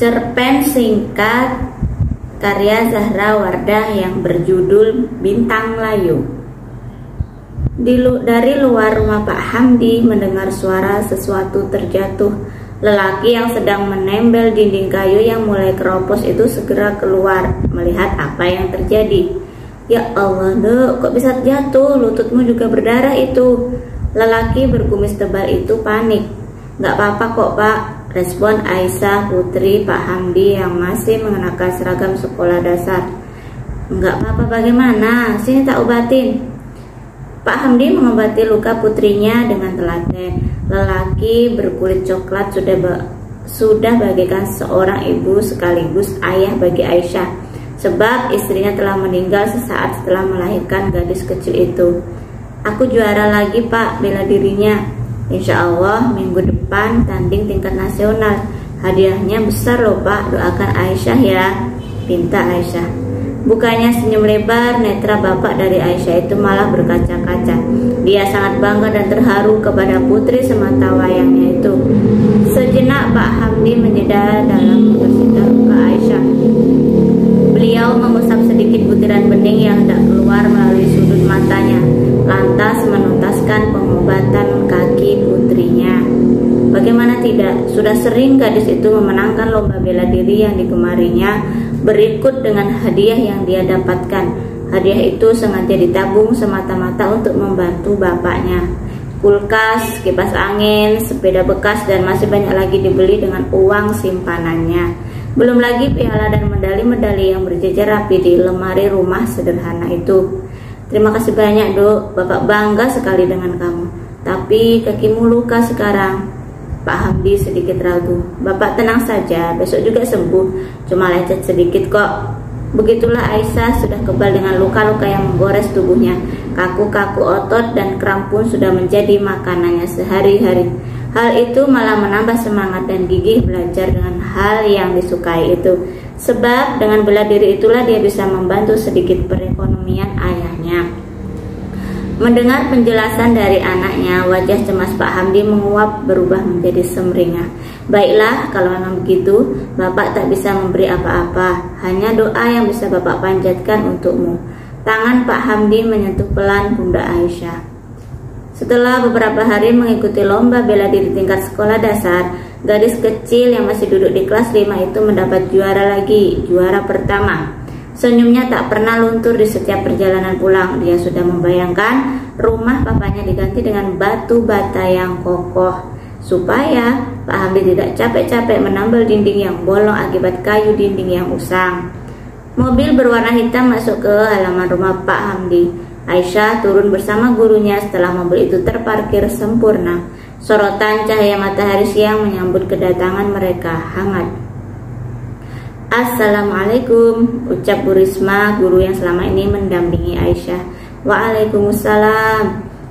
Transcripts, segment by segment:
Cerpen singkat karya Zahra Wardah yang berjudul Bintang Layu. Dari luar rumah Pak Hamdi mendengar suara sesuatu terjatuh. Lelaki yang sedang menempel dinding kayu yang mulai keropos itu segera keluar melihat apa yang terjadi. Ya Allah, Dek, kok bisa jatuh? Lututmu juga berdarah itu. Lelaki berkumis tebal itu panik. Gak apa-apa kok, Pak, respon Aisyah, putri Pak Hamdi yang masih mengenakan seragam sekolah dasar. Enggak apa-apa bagaimana? Sini tak obatin. Pak Hamdi mengobati luka putrinya dengan telaten. Lelaki berkulit coklat sudah bagaikan seorang ibu sekaligus ayah bagi Aisyah, sebab istrinya telah meninggal sesaat setelah melahirkan gadis kecil itu. Aku juara lagi, Pak, bela dirinya. Insya Allah minggu depan tanding tingkat nasional. Hadiahnya besar loh, Pak, doakan Aisyah ya, pinta Aisyah. Bukannya senyum lebar, netra bapak dari Aisyah itu malah berkaca-kaca. Dia sangat bangga dan terharu kepada putri semata wayangnya itu. Sejenak Pak Hamdi menjeda dalam membersihkan luka Aisyah. Beliau mengusap sedikit butiran bening yang hendak keluar melalui sudut matanya, lantas menuntaskan pengobatan kaki putrinya. Bagaimana tidak, sudah sering gadis itu memenangkan lomba bela diri yang digemarinya, berikut dengan hadiah yang dia dapatkan. Hadiah itu sengaja ditabung semata-mata untuk membantu bapaknya. Kulkas, kipas angin, sepeda bekas, dan masih banyak lagi dibeli dengan uang simpanannya. Belum lagi piala dan medali-medali yang berjejer rapi di lemari rumah sederhana itu. Terima kasih banyak, Dok, Bapak bangga sekali dengan kamu. Tapi kakimu luka sekarang. Pak Hamdi sedikit ragu. Bapak tenang saja, besok juga sembuh. Cuma lecet sedikit kok. Begitulah Aisyah sudah kebal dengan luka-luka yang menggores tubuhnya. Kaku-kaku otot dan kram pun sudah menjadi makanannya sehari-hari. Hal itu malah menambah semangat dan gigih belajar dengan hal yang disukai itu. Sebab dengan bela diri itulah dia bisa membantu sedikit perekonomian ayahnya. Mendengar penjelasan dari anaknya, wajah cemas Pak Hamdi menguap berubah menjadi semringah. Baiklah, kalau memang begitu, Bapak tak bisa memberi apa-apa. Hanya doa yang bisa Bapak panjatkan untukmu. Tangan Pak Hamdi menyentuh pelan pundak Aisyah. Setelah beberapa hari mengikuti lomba bela diri tingkat sekolah dasar, gadis kecil yang masih duduk di kelas 5 itu mendapat juara lagi, juara pertama. Senyumnya tak pernah luntur di setiap perjalanan pulang. Dia sudah membayangkan rumah papanya diganti dengan batu bata yang kokoh, supaya Pak Hamdi tidak capek-capek menambal dinding yang bolong akibat kayu dinding yang usang. Mobil berwarna hitam masuk ke halaman rumah Pak Hamdi. Aisyah turun bersama gurunya setelah mobil itu terparkir sempurna. Sorotan cahaya matahari siang menyambut kedatangan mereka hangat. Assalamualaikum, ucap Bu Risma, guru yang selama ini mendampingi Aisyah. Waalaikumsalam.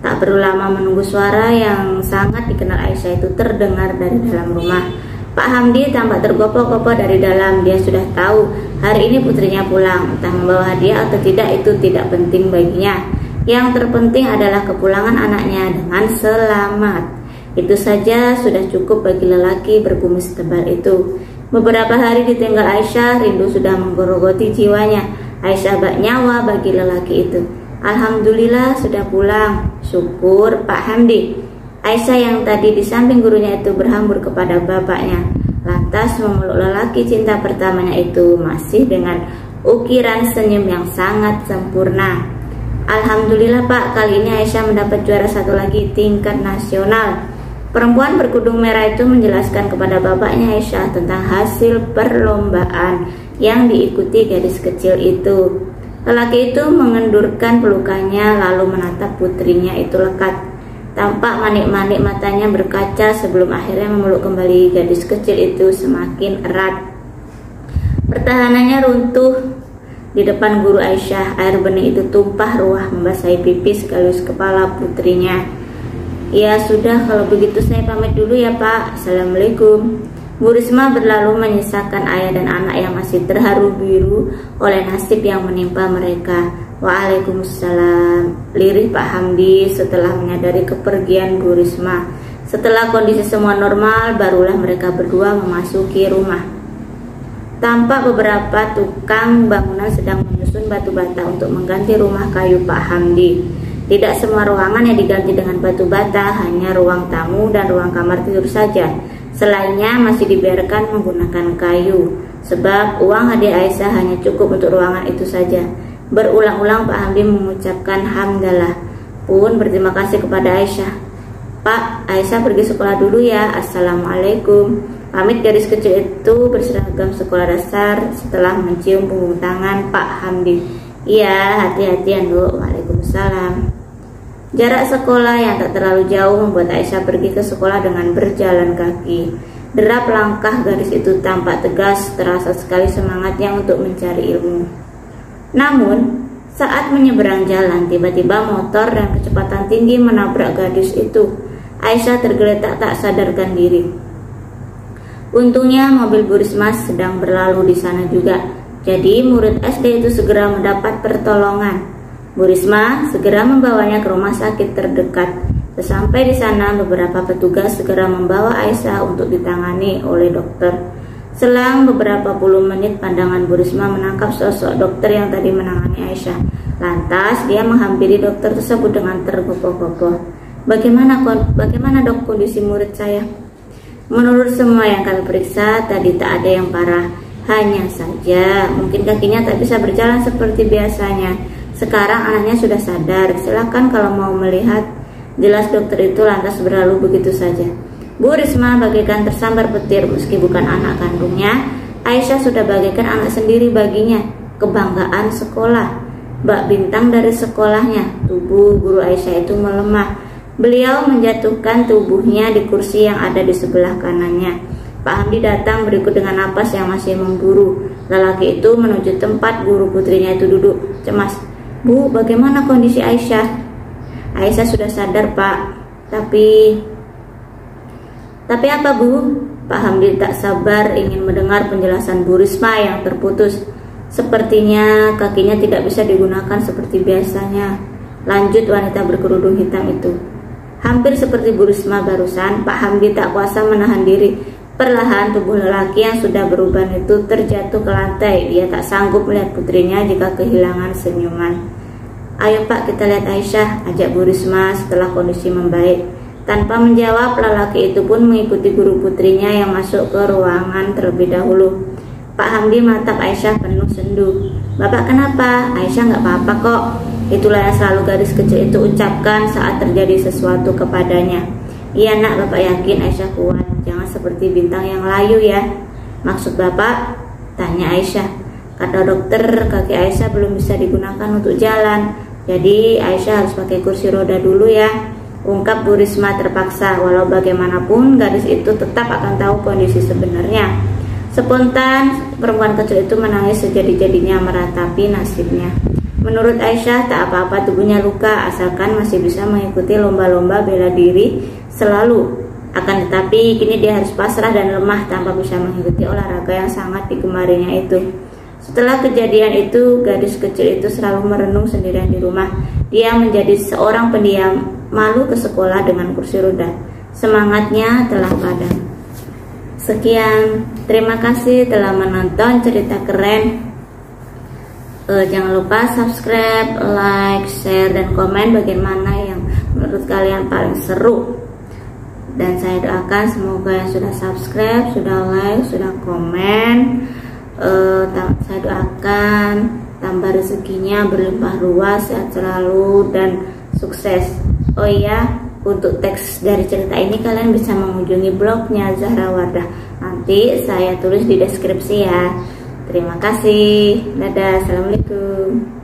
Tak perlu lama menunggu suara yang sangat dikenal Aisyah itu terdengar dari dalam rumah. Pak Hamdi tampak tergopoh-gopoh dari dalam. Dia sudah tahu hari ini putrinya pulang. Entah membawa hadiah atau tidak itu tidak penting baginya. Yang terpenting adalah kepulangan anaknya dengan selamat. Itu saja sudah cukup bagi lelaki berkumis tebal itu. Beberapa hari ditinggal Aisyah, rindu sudah menggerogoti jiwanya. Aisyah bak nyawa bagi lelaki itu. Alhamdulillah sudah pulang. Syukur Pak Hamdi. Aisyah yang tadi di samping gurunya itu berhambur kepada bapaknya, lantas memeluk lelaki cinta pertamanya itu masih dengan ukiran senyum yang sangat sempurna. Alhamdulillah Pak, kali ini Aisyah mendapat juara satu lagi tingkat nasional. Perempuan berkudung merah itu menjelaskan kepada bapaknya Aisyah tentang hasil perlombaan yang diikuti gadis kecil itu. Lelaki itu mengendurkan pelukannya lalu menatap putrinya itu lekat. Tampak manik-manik matanya berkaca sebelum akhirnya memeluk kembali gadis kecil itu semakin erat. Pertahanannya runtuh di depan guru Aisyah. Air bening itu tumpah ruah membasahi pipi sekaligus kepala putrinya. Ya sudah, kalau begitu saya pamit dulu ya Pak. Assalamualaikum. Bu Risma berlalu menyisakan ayah dan anak yang masih terharu biru oleh nasib yang menimpa mereka. Waalaikumsalam, lirih Pak Hamdi setelah menyadari kepergian Bu Risma. Setelah kondisi semua normal, barulah mereka berdua memasuki rumah. Tampak beberapa tukang bangunan sedang menyusun batu bata untuk mengganti rumah kayu Pak Hamdi. Tidak semua ruangan yang diganti dengan batu bata, hanya ruang tamu dan ruang kamar tidur saja. Selainnya masih dibiarkan menggunakan kayu, sebab uang hadiah Aisyah hanya cukup untuk ruangan itu saja. Berulang-ulang Pak Hamdi mengucapkan hamdalah, pun berterima kasih kepada Aisyah. Pak, Aisyah pergi sekolah dulu ya, assalamualaikum. Pamit gadis kecil itu berseragam sekolah dasar setelah mencium punggung tangan Pak Hamdi. Iya, hati-hati ya, Bu. Waalaikumsalam. Jarak sekolah yang tak terlalu jauh membuat Aisyah pergi ke sekolah dengan berjalan kaki. Derap langkah gadis itu tampak tegas, terasa sekali semangatnya untuk mencari ilmu. Namun, saat menyeberang jalan, tiba-tiba motor dan kecepatan tinggi menabrak gadis itu. Aisyah tergeletak tak sadarkan diri. Untungnya mobil Bu Risma sedang berlalu di sana juga. Jadi murid SD itu segera mendapat pertolongan. Bu Risma segera membawanya ke rumah sakit terdekat. Sesampai di sana, beberapa petugas segera membawa Aisyah untuk ditangani oleh dokter. Selang beberapa puluh menit, pandangan Bu Risma menangkap sosok dokter yang tadi menangani Aisyah. Lantas dia menghampiri dokter tersebut dengan tergopoh-gopoh. Bagaimana dok kondisi murid saya? Menurut semua yang kami periksa, tadi tak ada yang parah. Hanya saja mungkin kakinya tak bisa berjalan seperti biasanya. Sekarang anaknya sudah sadar. Silakan kalau mau melihat. Jelas dokter itu lantas berlalu begitu saja. Bu Risma bagaikan tersambar petir. Meski bukan anak kandungnya, Aisyah sudah bagaikan anak sendiri baginya. Kebanggaan sekolah, bak bintang dari sekolahnya. Tubuh guru Aisyah itu melemah. Beliau menjatuhkan tubuhnya di kursi yang ada di sebelah kanannya. Pak Hamdi datang berikut dengan napas yang masih memburu. Lelaki itu menuju tempat guru putrinya itu duduk. Cemas. Bu, bagaimana kondisi Aisyah? Aisyah sudah sadar, Pak. Tapi apa, Bu? Pak Hamdi tak sabar ingin mendengar penjelasan Bu Risma yang terputus. Sepertinya kakinya tidak bisa digunakan seperti biasanya. Lanjut wanita berkerudung hitam itu. Hampir seperti Bu Risma barusan, Pak Hamdi tak kuasa menahan diri. Perlahan tubuh lelaki yang sudah beruban itu terjatuh ke lantai. Dia tak sanggup melihat putrinya jika kehilangan senyuman. Ayo Pak, kita lihat Aisyah, ajak Bu Risma setelah kondisi membaik. Tanpa menjawab, lelaki itu pun mengikuti guru putrinya yang masuk ke ruangan terlebih dahulu. Pak Hamdi menatap Aisyah penuh sendu. Bapak kenapa? Aisyah nggak apa-apa kok. Itulah yang selalu gadis kecil itu ucapkan saat terjadi sesuatu kepadanya. Iya nak, Bapak yakin Aisyah kuat. Jangan seperti bintang yang layu ya. Maksud Bapak? Tanya Aisyah. Kata dokter, kaki Aisyah belum bisa digunakan untuk jalan. Jadi Aisyah harus pakai kursi roda dulu ya. Ungkap Bu Risma terpaksa. Walau bagaimanapun gadis itu tetap akan tahu kondisi sebenarnya. Spontan perempuan kecil itu menangis sejadi-jadinya meratapi nasibnya. Menurut Aisyah tak apa-apa tubuhnya luka asalkan masih bisa mengikuti lomba-lomba bela diri selalu. Akan tetapi kini dia harus pasrah dan lemah tanpa bisa mengikuti olahraga yang sangat digemarinya itu. Setelah kejadian itu, gadis kecil itu selalu merenung sendirian di rumah. Dia menjadi seorang pendiam, malu ke sekolah dengan kursi roda. Semangatnya telah padam. Sekian, terima kasih telah menonton cerita keren. Jangan lupa subscribe, like, share, dan komen bagaimana yang menurut kalian paling seru. Dan saya doakan semoga yang sudah subscribe, sudah like, sudah komen, saya doakan tambah rezekinya berlimpah ruas, sehat selalu, dan sukses. Oh iya, untuk teks dari cerita ini kalian bisa mengunjungi blognya Zahra Wardah. Nanti saya tulis di deskripsi ya. Terima kasih. Dadah. Assalamualaikum.